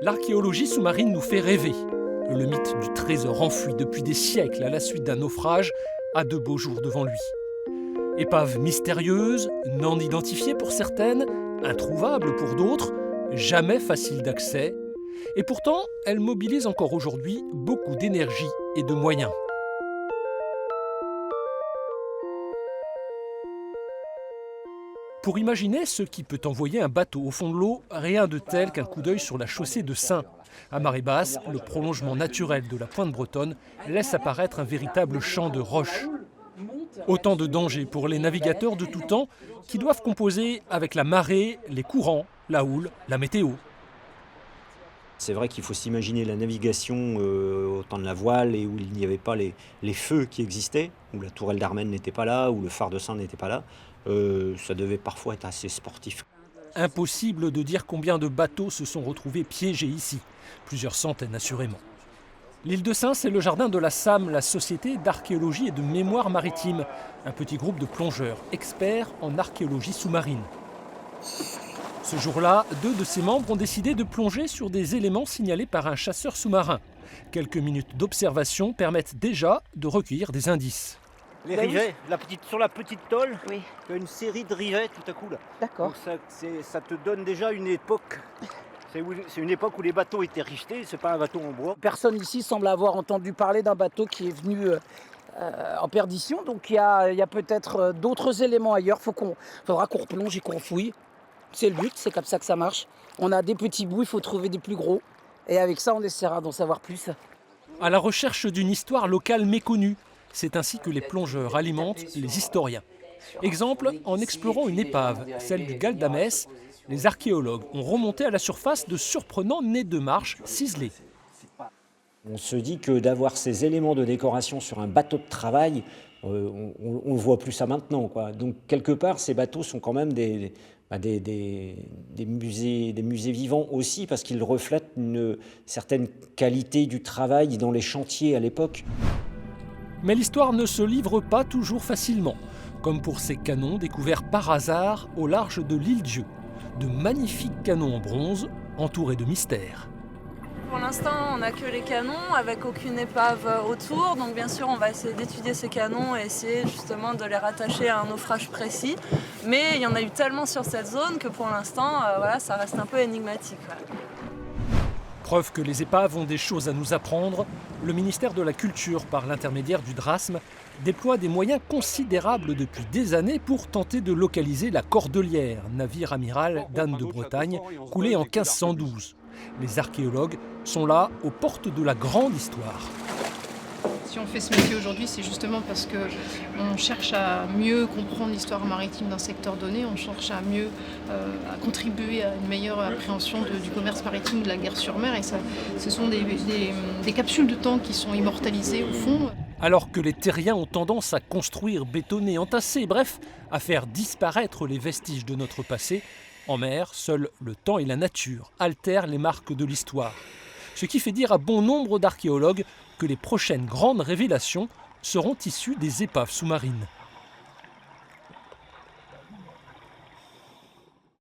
L'archéologie sous-marine nous fait rêver. Le mythe du trésor enfoui depuis des siècles à la suite d'un naufrage a de beaux jours devant lui. Épave mystérieuse, non identifiée pour certaines, introuvable pour d'autres, jamais facile d'accès. Et pourtant, elle mobilise encore aujourd'hui beaucoup d'énergie et de moyens. Pour imaginer ce qui peut envoyer un bateau au fond de l'eau, rien de tel qu'un coup d'œil sur la chaussée de Saints. À marée basse, le prolongement naturel de la pointe bretonne laisse apparaître un véritable champ de roches. Autant de dangers pour les navigateurs de tout temps qui doivent composer avec la marée, les courants, la houle, la météo. C'est vrai qu'il faut s'imaginer la navigation au temps de la voile et où il n'y avait pas les feux qui existaient, où la tourelle d'Armen n'était pas là, où le phare de Saint n'était pas là. Ça devait parfois être assez sportif. Impossible de dire combien de bateaux se sont retrouvés piégés ici. Plusieurs centaines assurément. L'île de Saints, c'est le jardin de la SAM, la Société d'archéologie et de mémoire maritime, un petit groupe de plongeurs experts en archéologie sous-marine. Ce jour-là, 2 de ses membres ont décidé de plonger sur des éléments signalés par un chasseur sous-marin. Quelques minutes d'observation permettent déjà de recueillir des indices. Les rivets, sur la petite tôle, Oui. il y a une série de rivets tout à coup là. D'accord. Donc ça te donne déjà une époque. C'est une époque où les bateaux étaient richetés, c'est pas un bateau en bois. Personne ici semble avoir entendu parler d'un bateau qui est venu en perdition. Donc il y a peut-être d'autres éléments ailleurs. Faudra qu'on replonge et qu'on fouille. C'est le but, c'est comme ça que ça marche. On a des petits bouts, il faut trouver des plus gros. Et avec ça, on essaiera d'en savoir plus. À la recherche d'une histoire locale méconnue, c'est ainsi que les plongeurs alimentent les historiens. Exemple, en explorant une épave, celle du Gal d'Amès, les archéologues ont remonté à la surface de surprenants nez de marche ciselés. On se dit que d'avoir ces éléments de décoration sur un bateau de travail, on ne voit plus ça maintenant, quoi. Donc quelque part, ces bateaux sont quand même des musées vivants aussi, parce qu'ils reflètent une certaine qualité du travail dans les chantiers à l'époque. Mais l'histoire ne se livre pas toujours facilement, comme pour ces canons découverts par hasard au large de l'île Dieu. De magnifiques canons en bronze, entourés de mystères. Pour l'instant, on n'a que les canons avec aucune épave autour. Donc bien sûr, on va essayer d'étudier ces canons et essayer justement de les rattacher à un naufrage précis. Mais il y en a eu tellement sur cette zone que pour l'instant, ça reste un peu énigmatique. Preuve que les épaves ont des choses à nous apprendre, le ministère de la Culture, par l'intermédiaire du DRASM, déploie des moyens considérables depuis des années pour tenter de localiser la Cordelière, navire amiral d'Anne de Bretagne, coulé en 1512. Les archéologues sont là aux portes de la grande histoire. Si on fait ce métier aujourd'hui, c'est justement parce qu'on cherche à mieux comprendre l'histoire maritime d'un secteur donné, on cherche à mieux à contribuer à une meilleure appréhension du commerce maritime, de la guerre sur mer. Et ça, ce sont des capsules de temps qui sont immortalisées au fond. Alors que les terriens ont tendance à construire, bétonner, entasser, bref, à faire disparaître les vestiges de notre passé, en mer, seul le temps et la nature altèrent les marques de l'histoire. Ce qui fait dire à bon nombre d'archéologues que les prochaines grandes révélations seront issues des épaves sous-marines.